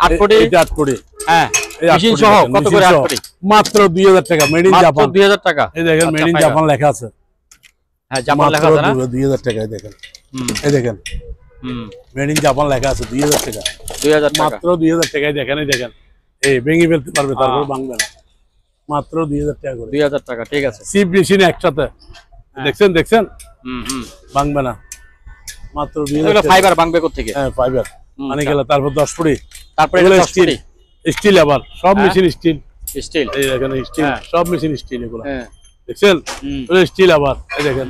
8 ফুটি? এটা 8 ফুটি। হ্যাঁ এই 8 মেশিন ফুটি সহ দেখেন, কত মেশিন করে 8 সহ। ফুটি? মাত্র 2000 টাকা। মেড ইন মাত্র জাপান। 2000 টাকা। এই দেখেন, মেড ইন জাপান লেখা আছে। হ্যাঁ জাপান লেখা আছে না? 2000 টাকা। এই দেখেন, এই দেখেন, মেড ইন জাপান লেখা আছে। 2000 টাকা। 2000 টাকা। মাত্র 2000 টাকায় দেখেন। এই দেখেন, এই ভেঙে ফেলতে পারবে, তারপর ভাঙবে না। মাত্র 2000 টাকা করে। 2000 টাকা, ঠিক আছে। সিপ মেশিন একসাথে, দেখছেন? ভাঙবে না। মাত্র 2000 টাকা। ফাইবার ভাঙবে কোথা থেকে? হ্যাঁ ফাইবার মানে গেল। তারপর 10 ফুটি। তারপরে এগুলো 10 ফুটি স্টিল। আবার সব মেশিন স্টিল। এই দেখেন স্টিল, সব মেশিন স্টিল এগুলো। হ্যাঁ দেখছেন? এগুলো স্টিল। আবার এই দেখেন,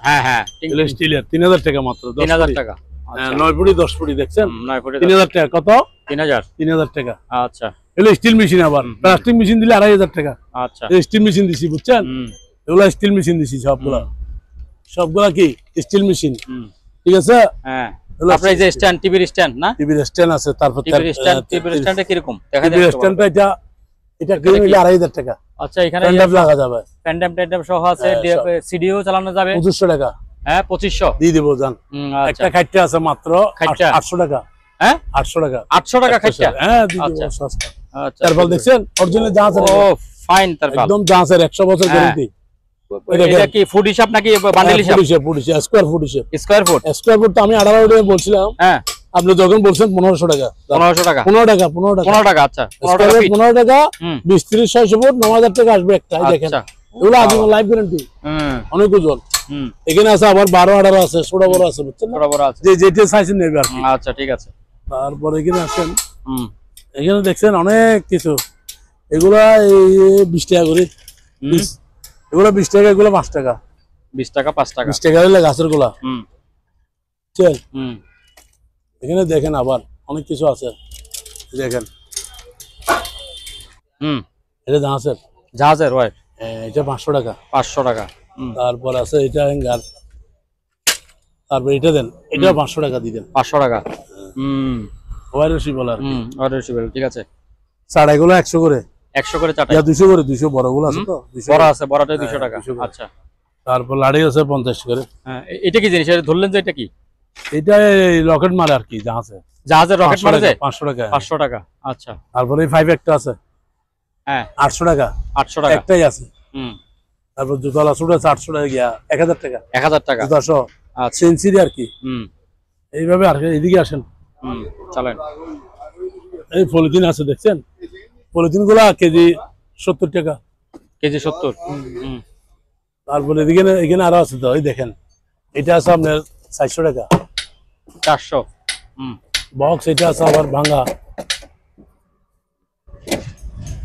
হ্যাঁ এগুলো স্টিল। 3000 টাকা মাত্র। 3000 টাকা। 9 ফুটি 10 ফুটি, দেখছেন? 9 ফুটি 3000 টাকা। কত? 3000 টাকা। আচ্ছা এগুলো স্টিল মেশিন। আবার প্লাস্টিক মেশিন দিলে 2500 টাকা। আচ্ছা স্টিল মেশিন দিছি, বুঝছেন? এগুলো স্টিল মেশিন দিছি সবগুলা কি স্টিল মেশিন, ঠিক আছে? হ্যাঁ তারপরে এই যে স্ট্যান্ড, টিভির স্ট্যান্ড না? টিভির স্ট্যান্ড আছে। তারপর টিভির স্ট্যান্ডটা কি রকম দেখা যায়? টিভির স্ট্যান্ডটা এটা কিনে নিলে 2500 টাকা। আচ্ছা এখানে প্যান্ডাপ লাগা যাবে, প্যান্ডাম সহ আছে, সিডিও চালানো যাবে। 2500 টাকা। হ্যাঁ 2500 দিয়ে দেবো জান। একটা খাইটা আছে মাত্র 800 টাকা। হ্যাঁ 800 টাকা। 800 টাকা খাইটা? হ্যাঁ দিয়ে দেবো, সস্তা। আচ্ছা তারপর দেখছেন অরিজিনাল জাহাজ। ও ফাইন, তারপর একদম জাহাজের 100 বছর গ্যারান্টি। এটা কি ফুট হিসাব নাকি বান্ডেল হিসাব? ফুট হিসাব, স্কয়ার ফুট হিসাব। স্কয়ার ফুট তো আমি 18 টাকা বলছিলাম। হ্যাঁ আপনি যখন বলছেন 1500 টাকা। 1500 টাকা। 15 টাকা। আচ্ছা 15 টাকা। 20 30 600 ফুট 9000 টাকা আসবে একটা। এই দেখেন, এগুলো আজীবন লাইফ গ্যারান্টি। অনেক ওজন। এখানে আছে আবার 12 18 আছে, ছোট বড় আছে, বুঝছেন? বড় বড় আছে, যে যেটা চাইছেন নেবে আর কি। আচ্ছা ঠিক আছে। তারপর এখানে আসেন, এখানে দেখছেন অনেক কিছু। এগুলা এই 20 টাকা করে। এগুলো 20 টাকা, এগুলো 5 টাকা। 20 টাকা 5 টাকা। 20 টাকা হলে গাছের গোলা। চল এখানে দেখেন আবার অনেক কিছু আছে, দেখেন। এটা জাহাজের ওয়াই, এটা 500 টাকা। 500 টাকা। তারপর আছে এটা হ্যাঙ্গার। তারপর এটা দেন, এটা 500 টাকা দিয়ে দেন। 500 টাকা। ওয়ারেসি বলে আর কি। অরেঞ্জ বেল, ঠিক আছে। চাটাইগুলো 100 করে, 100 করে চাটা, 200 করে, 200 বড়গুলো আছে তো, 200 বড় আছে, বড়টা 200 টাকা। 200 করে। আচ্ছা, তারপর লাড়ি আছে 50 করে। হ্যাঁ, এটা কি জিনিস? এটা ধরলেন যে এটা কি? এটা রকেট মারে আর কি, জাহাজে জাহাজের রকেট মারা যায়? 500 টাকা। 500 টাকা, আচ্ছা। তারপরে 5 একটা আছে, হ্যাঁ, 800 টাকা। 800 টাকা একটাই আছে। হুম, তারপর জুতলা ছোট আছে 800 টাকা গিয়া 1000 টাকা, 1000 টাকা। জুতা সহ আচ্ছা, সেঞ্চুরি আর কি। হুম এইভাবে আর কি। এদিকে আসেন, হুম, চলেন। এই পলিথিন আছে দেখছেন, পলিথিন গুলা কেজি 70 টাকা। কেজি 70। হুম, তারপরে এদিকে এখানে আরো আছে তো, এই দেখেন এটা আছে আপনার 400 টাকা 400। হুম, বক্স। এটা আছে আবার ভাঙা,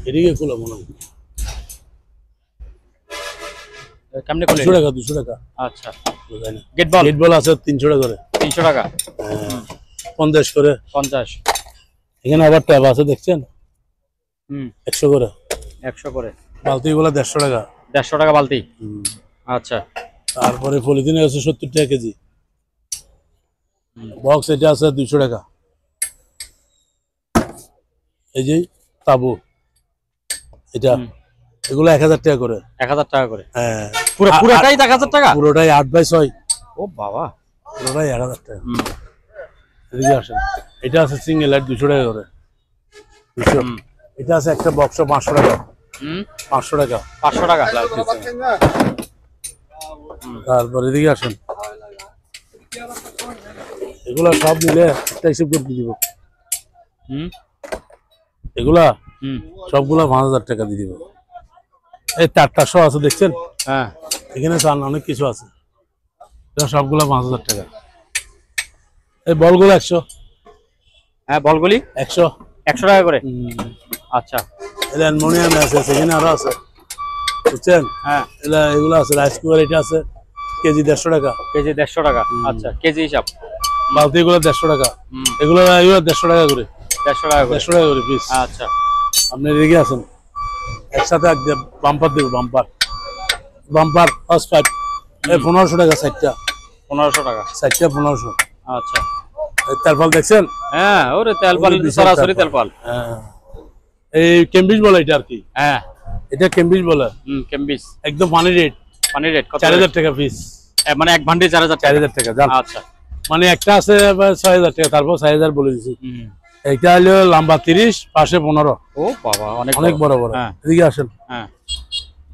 এদিকে খোলা মনে হয় কেমনে করলেন? 200 টাকা, 200 টাকা। আচ্ছা, গেট বল? গেট বল আছে 300 টাকা করে। 300 টাকা, 50 করে। 50। এখানে আবার ট্যাব আছে দেখছেন, হুম, 100 করে। 100 করে। বালতি গুলা 150 টাকা। 150 টাকা বালতি। আচ্ছা, তারপরে পলিথিনে আছে 70 টাকা কেজি। বক্স এটা আছে 200 টাকা। এই যে তাবু এটা, এগুলো 1000 টাকা করে। 1000 টাকা করে। হ্যাঁ, পুরোটাই 1000 টাকা? পুরোটাই 8/6। ও বাবা, পুরোটাই 1000 টাকা। এদিকে আসেন, এটা আছে সিঙ্গেল লাইট 200 টাকা করে। 200। এটা আছে একটা বক্স 500 টাকা। 500 টাকা। 500 টাকা। তারপর এদিকে আসেন, এগুলা সব মিলে একটা হিসেব করে দিয়ে দিব। এগুলা সবগুলা 5000 টাকা দিয়ে দিব। এই 4টা শো আছে দেখছেন, হ্যাঁ, এখানে চান অনেক কিছু আছে, এটা সবগুলা 5000 টাকা। এই বলগুলো 100। হ্যাঁ, বলগুলি 100 টাকা করে। আচ্ছা, এটা অ্যালুমিনিয়াম আছে, সেখানে আরো আছে বুঝছেন। হ্যাঁ, এগুলো আছে রাইস কুকার, এটা আছে কেজি 150 টাকা। কেজি 150 টাকা। আচ্ছা, কেজি হিসাব। বালতি গুলো 150 টাকা। এগুলো 150 টাকা করে। 150 টাকা করে। 150 টাকা করে পিস। আচ্ছা, আপনি এদিকে আছেন, একসাথে বাম্পার দেবো, বাম্পার বাম্পার ফার্স্ট 5 1500 টাকা। 60টা 1500 টাকা। 60টা 1500। আচ্ছা, তেলপাল দেখছেন? হ্যাঁ, ওরে তেলপাল, সরাসরি তেলপাল। হ্যাঁ, এই কেমব্রিজ বলে এটা আর কি। হ্যাঁ, এটা কেমব্রিজ বলে। কেমবিস। একদম পানি রেট। পানি রেট কত? 4000 টাকা পিস। মানে এক ভান্ডি 4000 টাকা। 4000 টাকা জান। আচ্ছা, মানে একটা আছে 6000 টাকা, তারপর 6000 বলে দিছি। এটা হলো লম্বা 30, পাশে 15। ও বাবা, অনেক অনেক বড় বড়। হ্যাঁ, এদিকে আসেন। হ্যাঁ,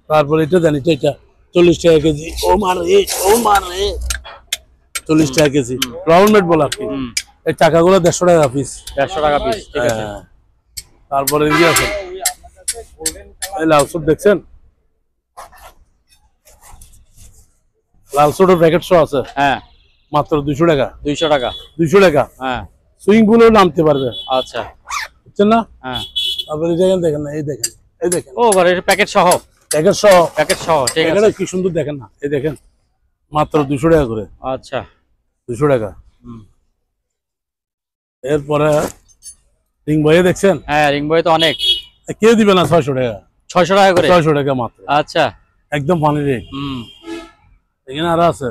তারপর এটা দেন, এটা 40 টাকা কেজি। ও মারে, ও মারে, 40 টাকা কেজি। রাউন্ড মেট বলে আর কি। এই চাকাগুলো 150 টাকা পিস। 150 টাকা পিস, ঠিক আছে। তারপরে এদিকে আসেন, এই লাল সুট দেখছেন, লাল সুটের প্যাকেট সহ আছে। হ্যাঁ, মাত্র 200 টাকা। 200 টাকা। 200 টাকা। হ্যাঁ, সুইং পুলও নামতে পারবে, আচ্ছা, বুঝছেন না? হ্যাঁ। তারপরে এই দেখেন, দেখেন না, এই দেখেন, এই দেখেন ও বারে প্যাকেট সহ, প্যাকেট সহ। প্যাকেট সহ, ঠিক আছে। প্যাকেটটা কি সুন্দর দেখেন না, এই দেখেন, মাত্র 200 টাকা করে। আচ্ছা, 200 টাকা। এরপরে রিং বয়ে দেখছেন? হ্যাঁ, রিং বই তো অনেক। কেউ দিবে না 600 টাকা। 600 টাকা করে। 600 টাকা মাত্র। আচ্ছা, একদম পানি রেট। এখানে আরো আছে,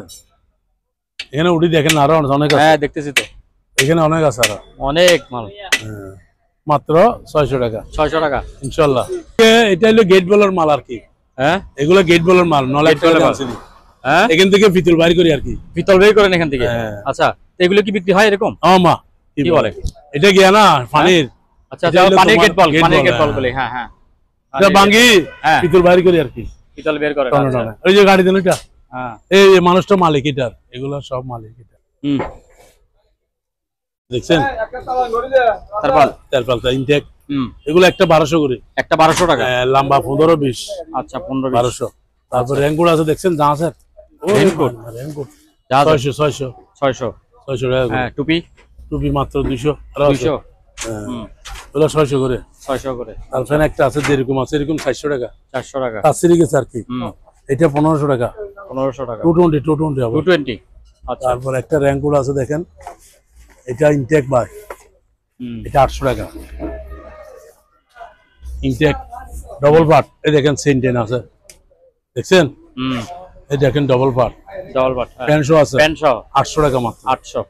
এখানে উঠি দেখেন আরো অনেক আছে। হ্যাঁ, দেখতেছি তো, এখানে অনেক আছে আরো, অনেক মাল। মাত্র 600 টাকা। 600 টাকা, ইনশাল্লাহ। এটা হলো গেট বলার মাল আর কি। হ্যাঁ, এগুলো গেট বলার মাল, নলেজ করে আনছি। হ্যাঁ, এখান থেকে পিতল বাইর করি আর কি। পিতল বের করেন এখান থেকে? হ্যাঁ। আচ্ছা, তো এগুলো কি বিক্রি হয় এরকম? মা কি বলে? এটা গিয়া না পানির। আচ্ছা, পানির গেট বল, পানির গেট বল বলে। হ্যাঁ, হ্যাঁ, এটা ভাঙি, হ্যাঁ, পিতল বাইর করি আর কি। পিতল বের করে। ওই যে গাড়ি দেন ওইটা, হ্যাঁ, এই মানুষটা মালিক এটার, এগুলো সব মালিক এটা। দেখছেন তারপর তেলপালটা ইনটেক। এগুলো একটা 1200 করে। একটা 1200 টাকা। লম্বা 15-20। আচ্ছা, 15-20। 1200। তারপর রেনকোট আছে দেখছেন, জাহাজের রেনকোট। রেনকোট 600 600 টাকা। হ্যাঁ, টুপি টুপি মাত্র 200। 200। ওগুলো 600 করে। 600 করে। আর ফ্যান একটা আছে যেরকম আছে এরকম 400 টাকা। 400 টাকা। কাছেরই গেছে আর কি। এটা 1500 টাকা। 1500 টাকা। 220 হবে। 220। আচ্ছা, তারপর একটা রেনকোট আছে দেখেন, এটা ইনটেক বাই, এটা 800 টাকা। ইনটেক ডবল পার্ট। এই দেখেন সেন্টেন আছে দেখছেন, এই দেখেন double part. Double part. Pant শো আছে, প্যান্ট সহ 800 টাকা মাত্র। 800।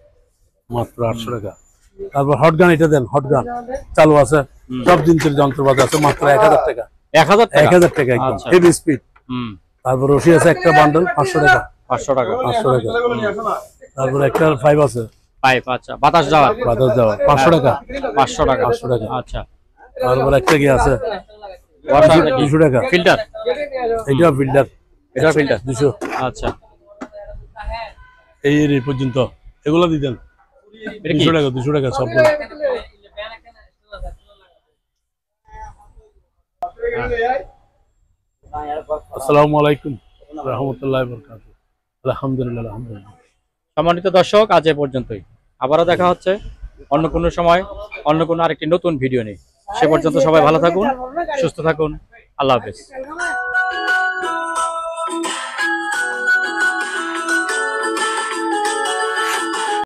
মাত্র 800 টাকা। তারপর হটগান এটা দেন, হটগান চালু আছে, সব জিনিসের যন্ত্রপাতি আছে মাত্র 1000 টাকা। 1000 টাকা 1000 টাকা একদম আচ্ছা। Heavy speed. হুম তারপর রশি আছে একটা বান্ডল 500 টাকা। 500 টাকা 500 টাকা। তারপর একটা পাইপ আছে, পাইপ, আচ্ছা বাতাস যাওয়ার বাতাস দেওয়া 500 টাকা। 500 টাকা 500 টাকা। আচ্ছা। তারপর একটা কি আছে ওয়াটার 200 টাকা। ফিল্টার, এইটা ফিল্টার, এটা ফিল্টার 200। আচ্ছা। এই পর্যন্ত এগুলো দিতেন এটা কি 200 টাকা, 200 টাকা সবগুলো। আসসালামু আলাইকুম রাহমাতুল্লাহি ওয়া বারাকাতুহু। আলহামদুলিল্লাহ, আলহামদুলিল্লাহ। সম্মানিত দর্শক, আজ এ পর্যন্তই। আবারও দেখা হচ্ছে অন্য কোনো সময় অন্য কোনো আরেকটি নতুন ভিডিও নিয়ে। সে পর্যন্ত সবাই ভালো থাকুন, সুস্থ থাকুন। আল্লাহ হাফেজ।